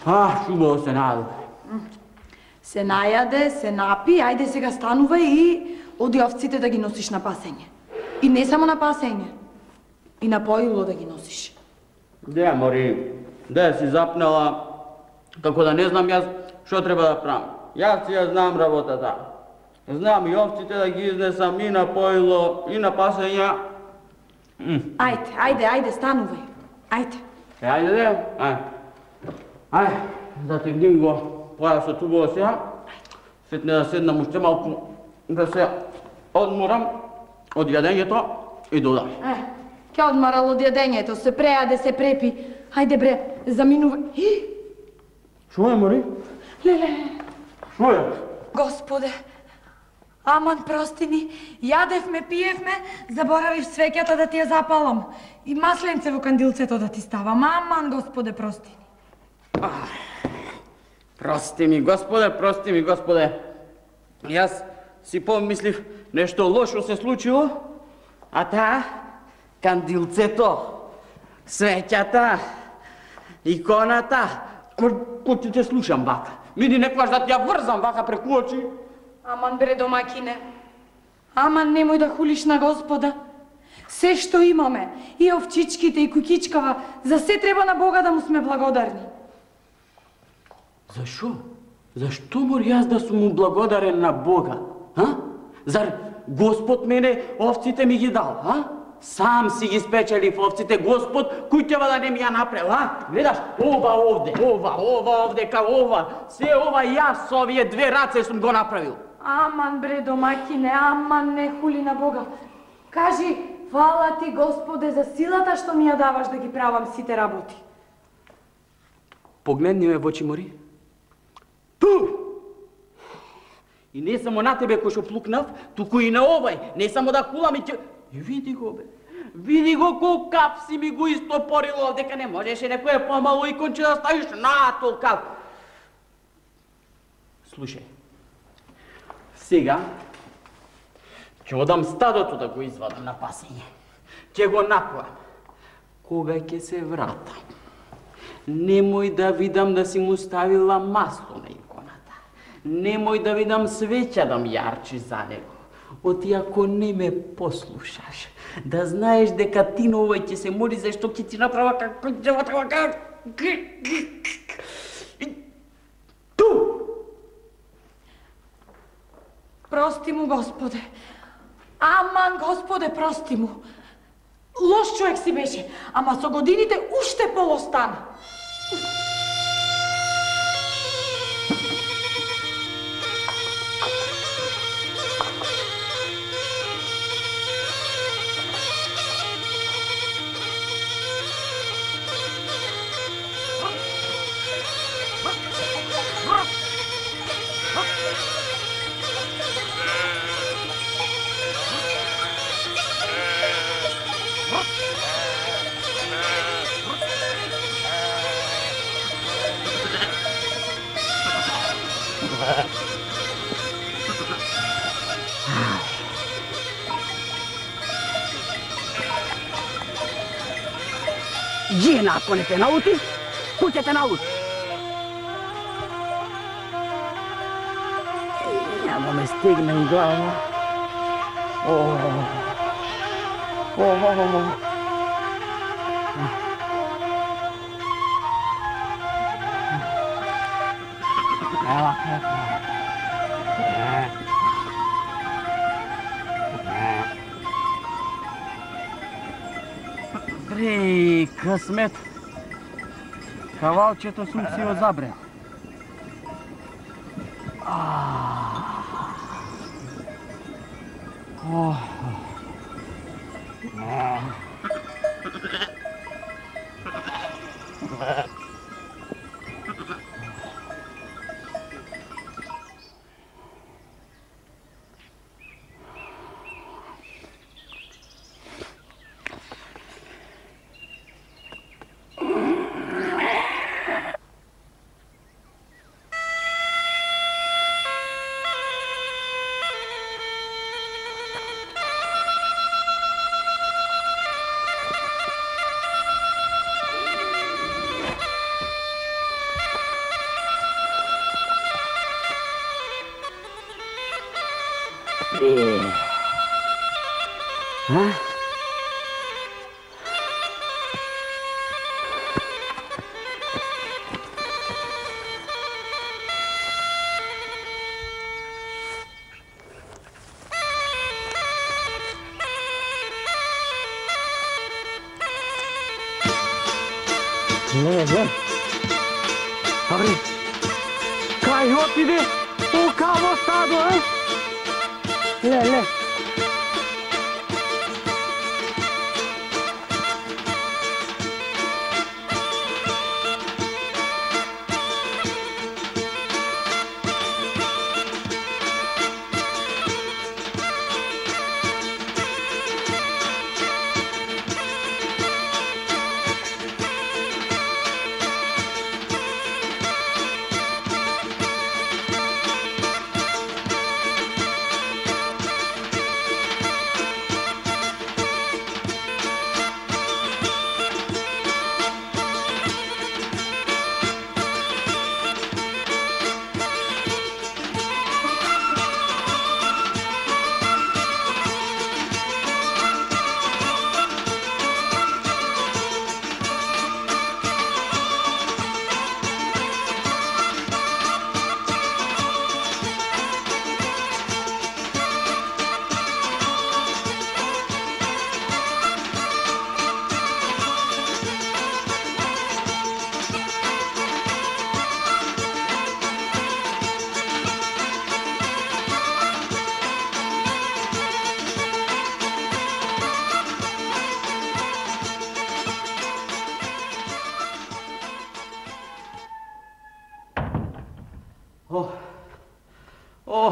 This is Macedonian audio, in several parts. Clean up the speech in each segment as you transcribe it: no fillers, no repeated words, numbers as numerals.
Шубаво се најаде. Се најаде, се напи, ајде сега станувај и оди овците да ги носиш на пасење. И не само на пасење, и на поило да ги носиш. Де, Мори, де си запнала, како да не знам јас што треба да правам. Јас си ја знам работата. Знам и овците да ги изнесам и на поило, и на пасења. Ајде, станувај. Ајде. Ајде, де, ајде, затегним го појасот убаво сега. Сетне да седнам уште малку, да се одморам од јадењето и додам. Ке одмарал од јадењето, се прејаде, се препи. Ајде бре, заминувај. Шо е, Мори? Леле. Шо е? Господе, аман прости ми, јадевме, пиевме, заборавив свеќата да ти ја запалам. И масленце во кандилцето да ти ставам. Аман, Господе, прости ми. Прости ми, Господе. Јас си помислив нешто лошо се случило, а таа, кандилцето, свеќата, иконата, кој те слушам вака. Мини некојаш да ти ја врзам вака преку очи. Аман бре домакине, аман немој да хулиш на Господа. Се што имаме, и овчичките, и куќичкава, за се треба на Бога да му сме благодарни. Зашо? Зашто мор јас да сум му благодарен на Бога? Зар Господ мене овците ми ги дал, Сам си ги спечелив овците, Господ, кој треба да не ми ја направил, Гледаш, ова овде, се ова јас со овие две раце сум го направил. Аман бре домакине, аман не хули на Бога. Кажи, фала ти Господе за силата што ми ја даваш да ги правам сите работи. Погледни ме во очи, Мори. Ту! И не само на тебе кој што плукнав, туку и на овај. Не само да хулам и ќе... И види го, бе. Види го колкав си ми го истопорило, дека не можеше некој помало иконче да ставиш на толкав. Слушај, сега ќе одам стадото да го извадам на пасење. Ќе го напоам. Кога ќе се вратам, немој да видам да си му ставила масло на иконата. Немој да видам свеќа да ми јарчи за него. Оти ако не ме послушаш, да знаеш дека ти на овај ќе се моли зашто ќе ти направа како ќе Ту! Прости му, Господе. Аман, Господе, прости му. Лош човек си беше, ама со годините уште полостана. Gina, ako ne te nauti, ko će te nauti? Nemo me stigne u glavu. Evo kako. Bre, късмет. Кавалчето сум си го забрел. А? Не. Абре, кај отиде окаво стадо, а? Ле.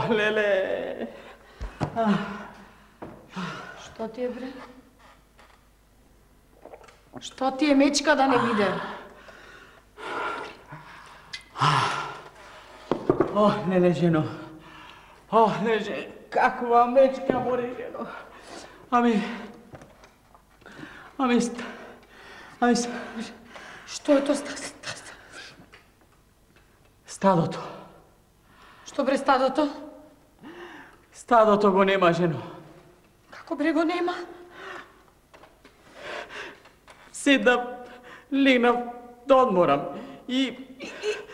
Леле. Што ти е, бре? Што ти е, мечка, да не биде? Леле, жено. Леле, каква мечка, море, жено. Што е то стадото? Што, бре, стадото? Стадото го нема, жено. Како, бре, го нема? Седнав, легнав да одморам и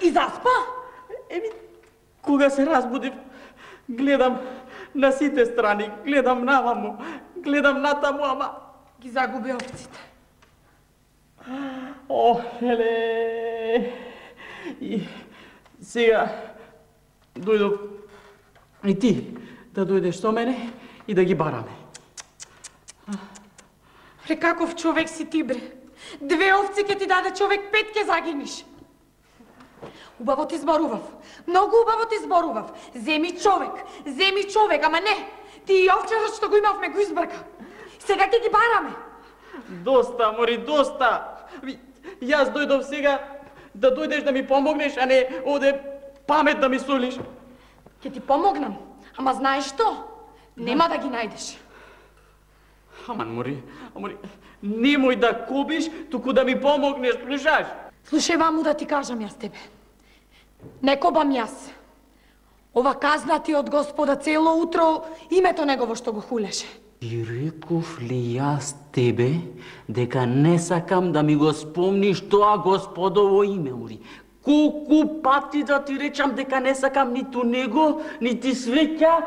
заспа? Кога се разбудив, гледам на сите страни, гледам наваму, гледам натаму, ама ги загуби овците. Леле. И сега дојдов и ти да дојдеш со мене и да ги бараме. Бре, каков човек си ти, бре? 2 овци ке ти даде човек, 5 ке загиниш. Убаво ти зборував. Многу убаво ти зборував. Земи човек, ама не. Ти и овчарот што го имавме го избрка. Сега ќе ги бараме. Доста, мори, доста. Јас дојдов сега да дојдеш да ми помогнеш, а не оде памет да ми солиш. Ќе ти помогнам, ама знаеш што? Нема да ги најдеш. Аман, мори, немој да кобиш, туку да ми помогнеш, слушаш? Слушај, ваму да ти кажам јас тебе. Не кобам јас. Ова казна ти од Господа цело утро името негово што го хулеше. И реков ли јас тебе дека не сакам да ми го спомниш тоа Господово име, мори? Колку пати да ти речам дека не сакам ниту него, нити свеќа?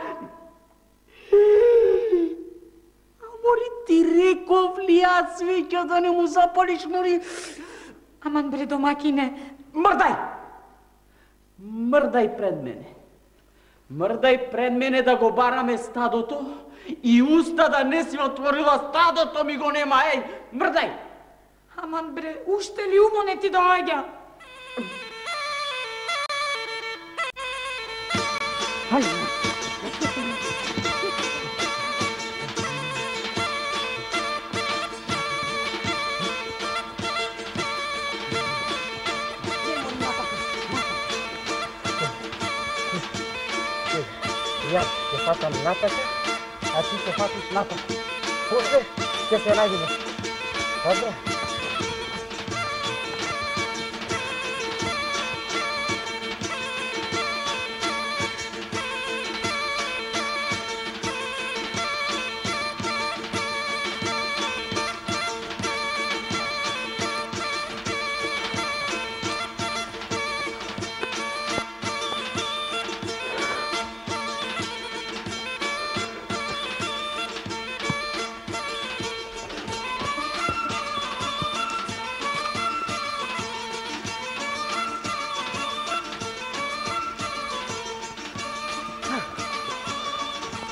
Мори, ти реков ли јас свеќа да не му запалиш, мори? Аман, бре, домакине. Мрдај пред мене. Мрдај пред мене да го бараме стадото и уста да не си отворила, стадото ми го нема, мрдај! Аман, бре, уште ли умо не ти доаѓа? Јас ќе фатам натака, а ти ќе фатиш натака. После ќе се најдеме. Добро?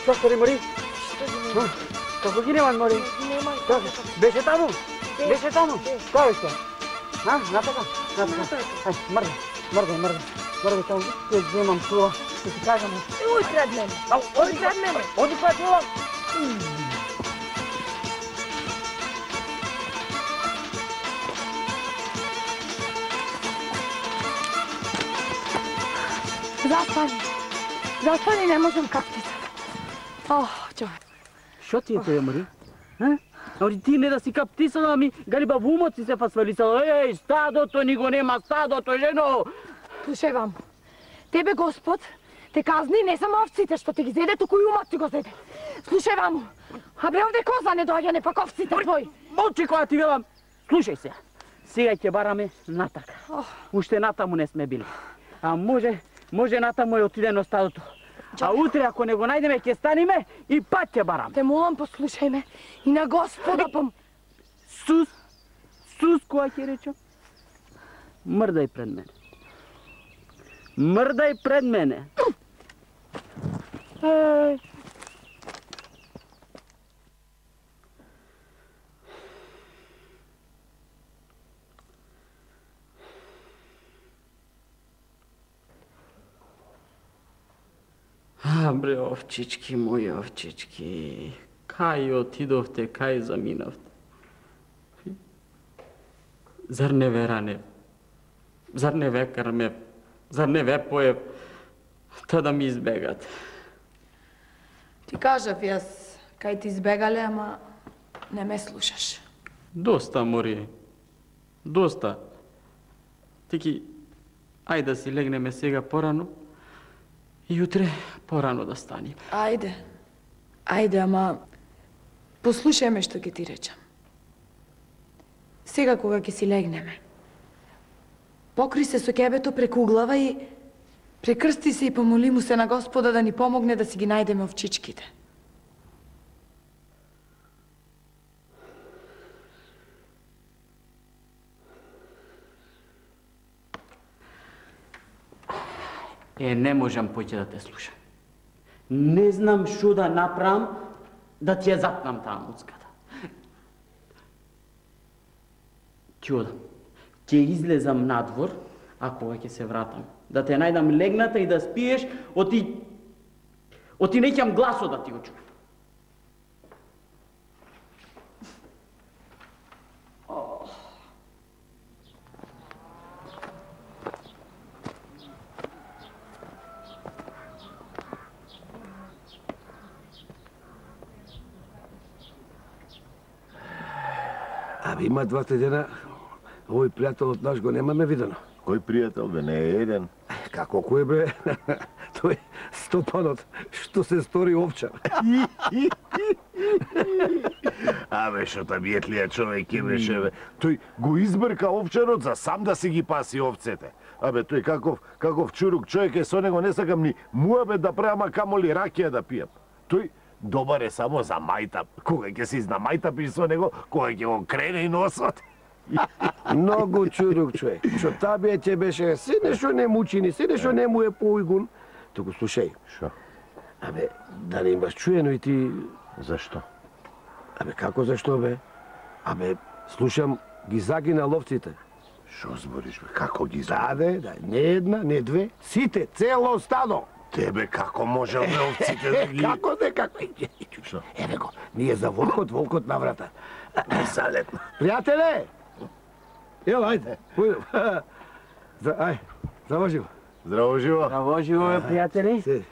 Што стори, Мари? Како ги немаш, Мари? Беше таму? Беше таму? Кај што? Натака? Ај, мргај таму. Ќе земам тоа, ќе ти кажам. Оди пред мене. Оди пред тоа. Заспани, не можам каптица. Човек. Шо ти е тоа, Мари? Ори ти не да си каптисала, ами галиба во умот си се фасфалисала. Еј, стадото ни го нема, стадото, жено! Слушај вам, тебе Господ те казни не само овците што ти ги зеде, туку и умот ти го зеде. Слушај вам, абе овде коза не доаѓа, не пак овците твои. Молчи која ти велам. Слушај се, сега ќе бараме натака. Уште натаму не сме били. А може натаму ја отиде на стадото. А утре, ако не го најдеме, ќе станеме и пат ќе барам. Те молам, послушај ме. И на Господа Сус, која ќе речам? Мрдај пред мене. Мрдај пред мене. Бре, овчички, мои овчички, кај отидовте, кај заминавте? Зар не ве ранев? Зар не ве крмев? Зар не ве поев? Та да ми избегате. Ти кажав јас, кај ти избегале, ама не ме слушаш. Доста, Мори. Доста. Тики, ајде да си легнеме сега порано и утре порано да стани. Ајде, ама послушај ме што ќе ти речам. Сега кога ќе си легнеме, покри се со ќебето преку глава и прекрсти се и помоли му се на Господа да ни помогне да си ги најдеме овчичките. Не можам поќе да те слушам. Не знам што да направам да ти ја запнам таа муцката. Ќе одам. Ќе излезам надвор, а кога ќе се вратам, да те најдам легната и да спиеш, оти неќам гласот да ти го чуам. Абе, има 2 дена, овој пријателот наш го немаме видено. Кој пријател, бе, не е еден? Како кој, бе? Тој Стопанот, што се стори овчар. Абе, што табиетлија човек е беше, бе. Тој го избрка овчарот за сам да си ги паси овцете. Абе, тој каков чурук човек е, со него не сакам ни муабет да правам, а камоли ракија да пијам. Тој добар е само за мајтап. Кога ќе се изнамајтапиш со него, кога ќе го крене и носот. Многу чурук човек. Што табиете беше, се нешто не му чини, се нешто не му е поугун. Туку слушај. Шо? Абе, дали имаш чуено и ти... Зашто? Абе, како зашто, бе? Абе, слушам, ги загина ловците. Шо збориш, бе? Како ги Да, не една, не две, сите, цело стадо. Тебе како може бе овците да ги... Како не, како... Шо? Еве го, ние за волкот на врата. Залетно. Пријателе! Ел, ајде. Ај, здраво живо. Здраво живо. Здраво живо, бе, пријатели.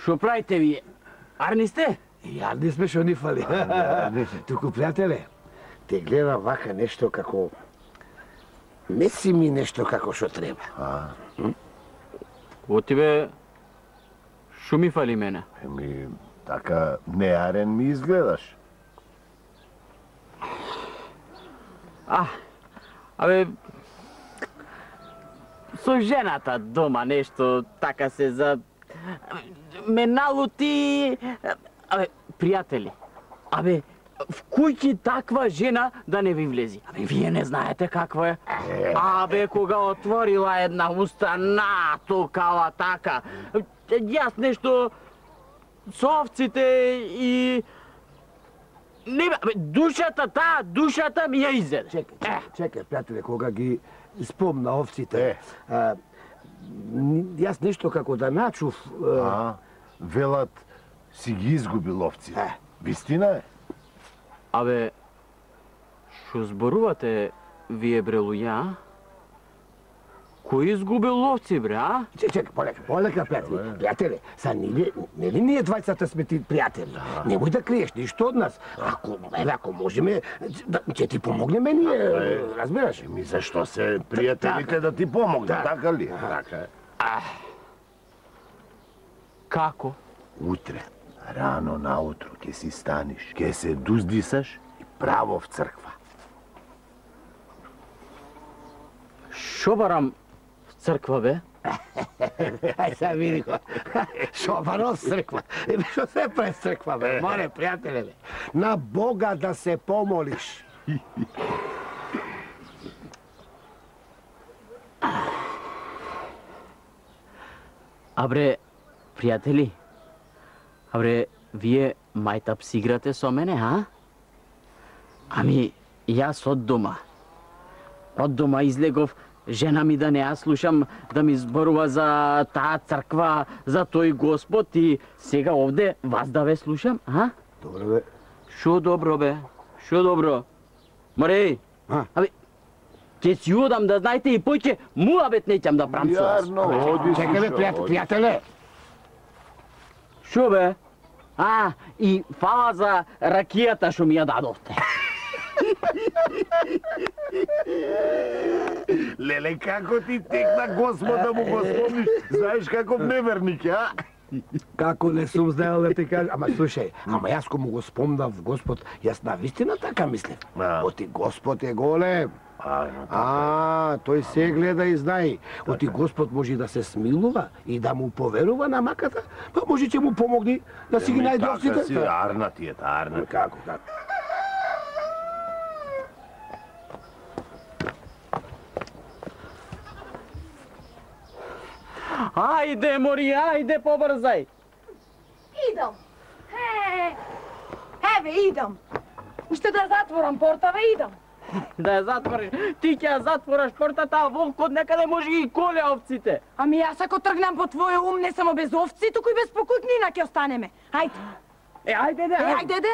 Шо правите вие? Арни сте? Јадни сме шо ни фали. Туку, пријателе, те гледам вака нешто како... Не си ми нешто како шо треба. Оти бе, шо ми фали мене? Еми, така неарен ми изгледаш. Абе, со жената дома нешто така се за... Ме налути... Абе, пријатели, абе, в кујки таква жена да не ви влези? Абе, вие не знаете каква е. Абе, кога отворила една уста натукала така, јас нешто... со овците и... Не, бе, душата ми ја изеде. Чекај, пријателе, кога ги спомна овците, јас нешто како да начув... Велат си ги изгубил овците. Вистина е? Абе, шо зборувате вие, бре, луѓа? Кој изгубил овци, бре, а? Чекај, полека, пријателе. Пријателе, са нели ние двајцата сме ти пријатели? Немој да криеш ништо од нас. Ако можеме, ќе ти помогнеме ние, разбираш? Ми зашто се пријателите да ти помогнат, така ли? Така е. Како? Утре, рано наутро, ќе си станиш, ќе се дуздисаш и право в црква. Шо барам в црква, бе? Ај сега види го. Шо барам в црква? Шо се пред црква, бе? Море, пријателе, бе. На Бога да се помолиш. Абре, пријатели, вие мајтап си играте со мене, а? Ами, јас од дома излегов, жена ми да не ја слушам, да ми зборува за таа црква, за тој Господ и сега овде вас да ве слушам, а? Добро, бе. Шо добро, бе? Шо добро? Море, абе, ќе си одам да знаете и поќе муабет неќам да прам со вас. Јарно, оди си Чекај, бе, пријателе. Шо, бе? И фала за ракијата што ми ја дадовте. Леле, како ти текна Господ да му го спомниш? Знаеш каков неверник, а? Како не сум знаел да ти кажам, ама слушај, јас кога му го спомнав Господ, јас навистина така мислев. Оти Господ е голем. Тој се гледа и знае. Оти Господ може да се смилува и да му поверува на маката, па може ќе му помогне да си ги најде овците. Така си, арна ти е, арна. Како? Ајде, Мори, ајде, побрзај. Идам. Еве, идам. Уште да затворам портава, идам. Да ја затвориш. Ти ќе ја затвораш портата, а волкот некаде може и коле овците. Ами јас ако тргнам по твој ум, не само без овци, туку и без покутнина ќе останеме. Ајде. Ајде, Ајде.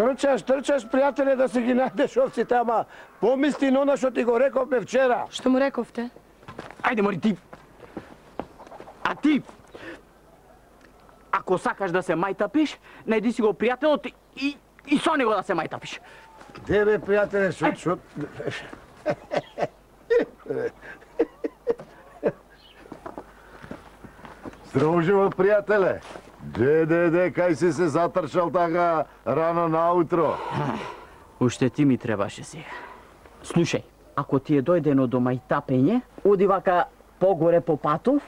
Трчаш, пријателе, да си ги најдеш овците, ама помисли на она што ти го рековме вчера. Што му рековте? Ајде, Мори, ти. А ти, ако сакаш да се мајтапиш, најди си го пријателот и со него да се мајтапиш. Де бе, пријателе, шо... Здраво живот, пријателе. Де, кај си се затрчал така рано наутро? Уште ти ми требаше сега. Слушај, ако ти е дојдено до мајтапење, оди вака погоре по патов,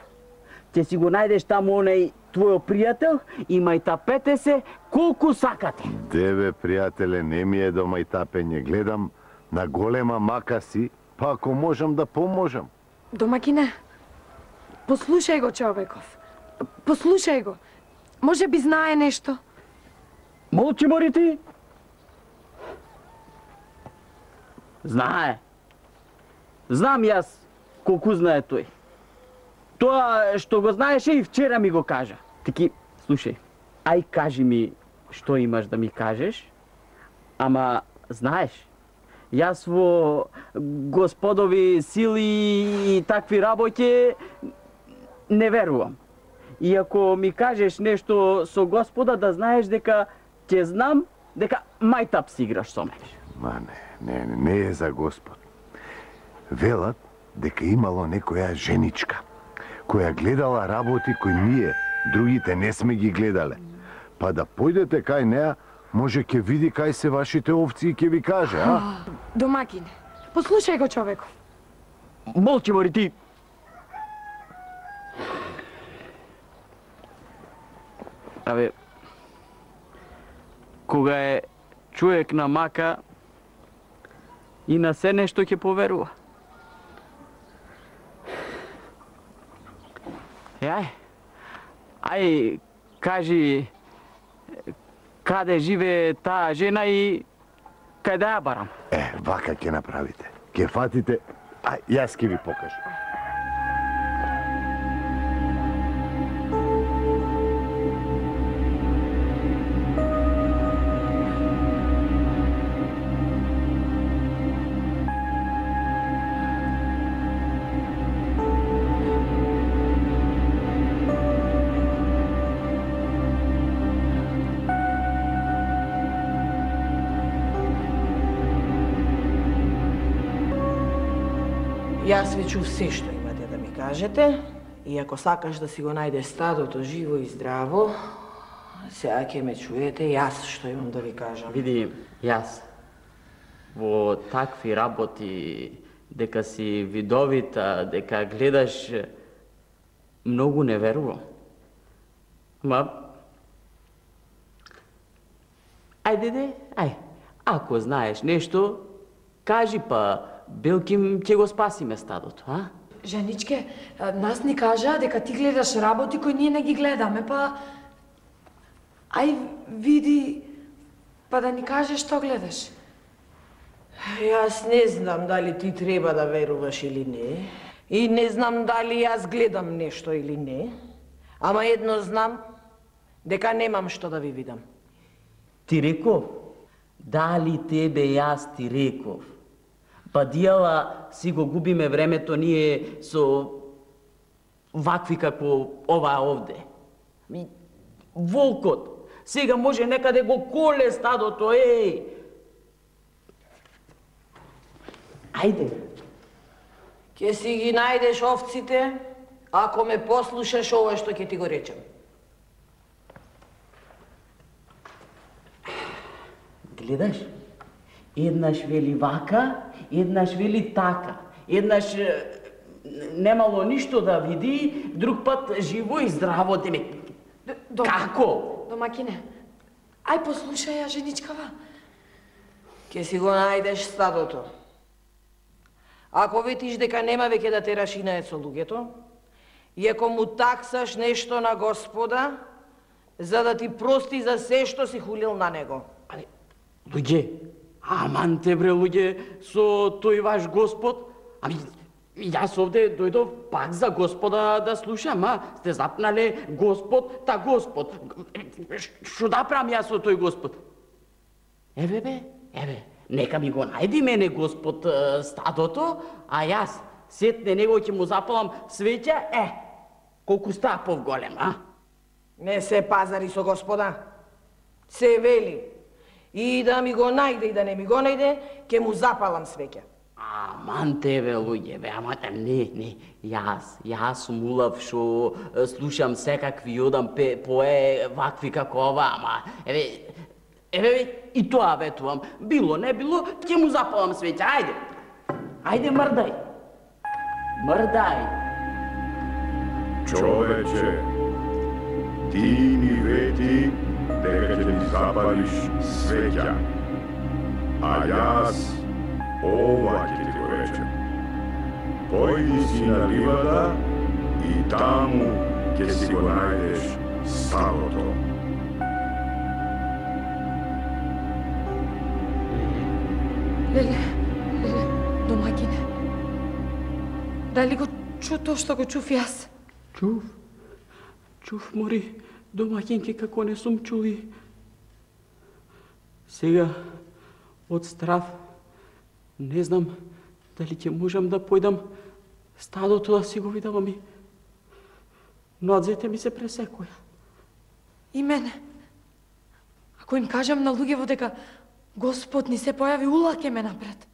ќе си го најдеш таму онај твој пријател и мајтапете се колку сакате. Деве, пријателе, не ми е до мајтапење. Гледам на голема мака си, па ако можам да поможам. Домакине, послушај го човеков. Послушај го. Може би знае нешто. Молчи, Мори, ти. Знае. Знам јас колку знае тој. Тоа што го знаеше и вчера ми го кажа. Таки, слушај, ај кажи ми што имаш да ми кажеш, ама знаеш, јас во господови сили и такви работи не верувам. И ако ми кажеш нешто со Господа, да знаеш дека ќе знам дека мајтап си играш со мене. Ма не е за Господ. Велат дека имало некоја женичка, која гледала работи кои ние, другите, не сме ги гледале. Па да појдете кај неа, може ќе види кај се вашите овци и ќе ви каже, а? Домакине, послушај го човеков. Молчи, Мори, ти. Абе, кога е човек на мака, И на се нешто ќе поверува. Ај, кажи, каде живее таа жена и каде ја барам? Вака ќе направите. Ќе фатите, јас ќе ви покажам. Јас ви чув се што имате да ми кажете, и ако сакаш да си го најдеш стадото живо и здраво, сега ќе ме чуете јас што имам да ви кажам. Види, јас во такви работи, дека си видовита, дека гледаш, многу не верувам. Ма, ајде, ако знаеш нешто, кажи па, Белким ќе го спасиме стадото, а? Женичке, нас ни кажа дека ти гледаш работи кои ние не ги гледаме, па... Ај, види, па да ни кажеш што гледаш. Јас не знам дали ти треба да веруваш или не, и не знам дали јас гледам нешто или не, ама едно знам, дека немам што да ви видам. Ти реков? Дали тебе јас ти реков? Па дијала си го губиме времето ние со вакви како оваа овде. Волкот сега може некаде го коле стадото, Ајде. Ќе си ги најдеш овците, ако ме послушаш ова што ќе ти го речем. Гледаш? Еднаш вели вака, еднаш вели така. Еднаш немало ништо да види, друг пат живо и здраво, деме. Како? Домакине, ај послушај ја женичкава. Ќе си го најдеш стадото. Ако видиш дека нема веќе да те рашинаат со луѓето, и ако му таксаш нешто на Господа, за да ти прости за се што си хулил на него. Луѓе, аман те бре луѓе, со тој ваш Господ, јас овде дојдов пак за Господа да слушам, сте запнале Господ, та Господ. Шо да правам јас со тој Господ? Еве, нека ми го најди мене Господ стадото, а јас сетне него ќе му запалам свеќа, колку стапов голем, Не се пазари со Господа, се вели. И да ми го најде и да не ми го најде, ќе му запалам свеќа. Аман тебе, луѓе, ама не, јас сум улав шо слушам секакви одам пое вакви како ова, ама еве и тоа ветувам. Било, не било, ќе му запалам свеќа, ајде мрдај. Човече, ти ми вети дека ќе ми запалиш свеќа, а јас ова ќе ти го речем. Појди си на ливада и таму ќе си го најдеш стадото. Леле, домакине, дали го чу тоа што го чув јас? Чув, мори, домакинке, како не сум чули. Сега, од страв, не знам дали ќе можам да појдам стадото да си го видам, ноадзете ми се пресекоја. И мене. Ако им кажам на луѓево дека Господ ни се појави, улаке ме напред.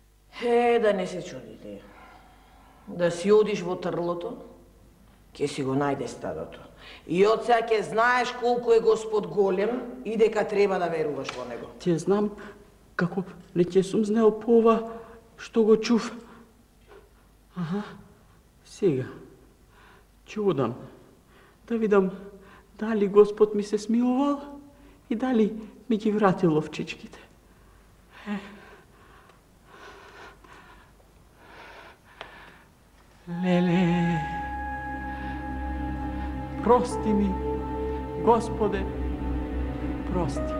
Да не се чудите. Да си одиш во трлото, ќе си го најде стадото. И од сега ќе знаеш колку е Господ голем и дека треба да веруваш во него. Ќе знам како не ќе сум знел по ова што го чув. Сега ќе одам да видам дали Господ ми се смилувал и дали ми ги вратил овчичките. Леле, прости ми, Господе, прости.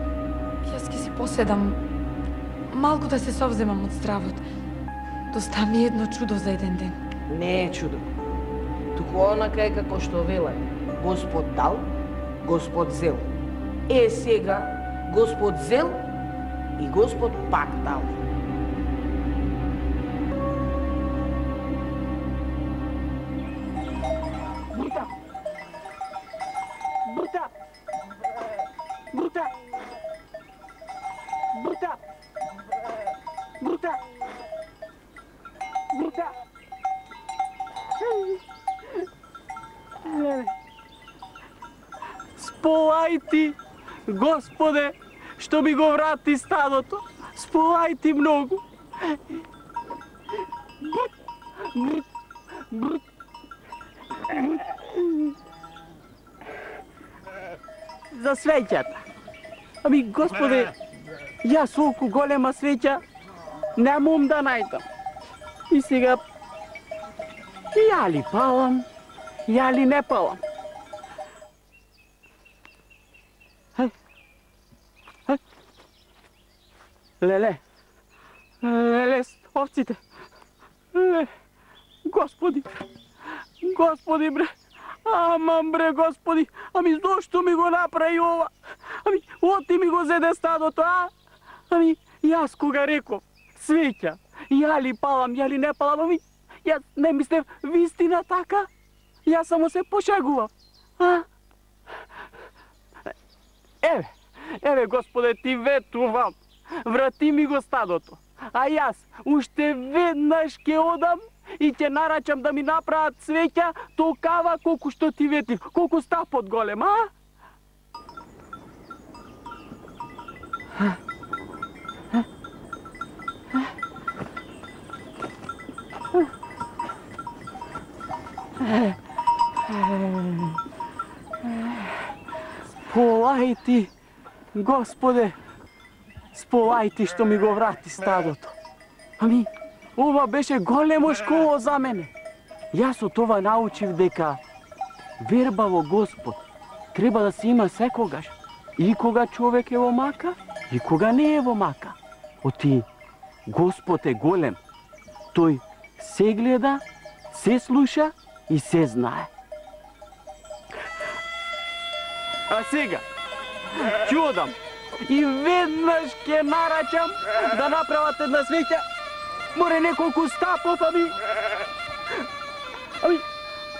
Јас ќе си поседам, малку да се совземам од стравот. Доста ми е едно чудо за еден ден. Не е чудо. Туку онака е како што велат. Господ дал, Господ зел. Сега Господ зел и Господ пак дал. Брута! Брута! Брута! Брута! Брута! Брута! Сполај ти, Господе, што ми го врати стадото. Сполај ти многу. За свеќата. Ами, Господе, јас толку голема свеќа не мом да најдам. И сега, ја ли палам, ја ли не палам. Леле, леле, овците. Леле, Господи, Господи бре, аман бре, Господи, ами зошто ми го направи ова? Ами, оти ми го зеде стадото, а? Ами, јас кога реков, свеќа, ја ли палам, ја ли не палам, ами, јас не мислев вистина така? Јас само се пошегував, а? Еве, Господе, ти ветувам. Врати ми го стадото, а јас уште веднаш ќе одам и ќе нарачам да ми направат свеќа толкава колку што ти ветив, колку стапот голем, а? Сполај ти, Господе, сполај ти што ми го врати стадото. Ами, ова беше големо школо за мене. Јас од ова научив дека верба во Господ треба да се има секогаш. И кога човек е во мака, и кога не е во мака. Оти, Господ е голем. Тој се гледа, се слуша и се знае. А сега, ќе одам и веднаш ќе нарачам да направат една свеќа. Море неколку стапов, ами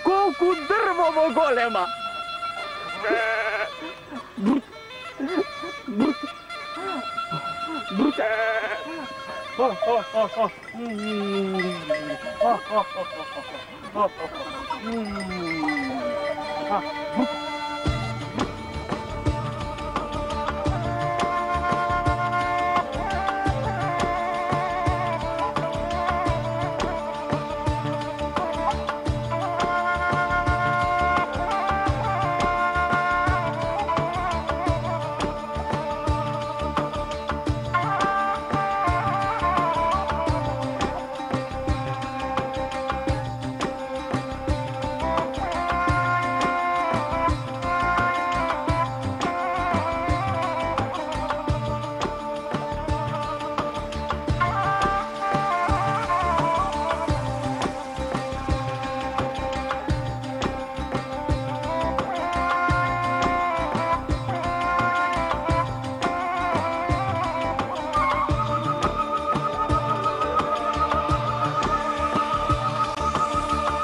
колку дрвово голема. Брута. Брута.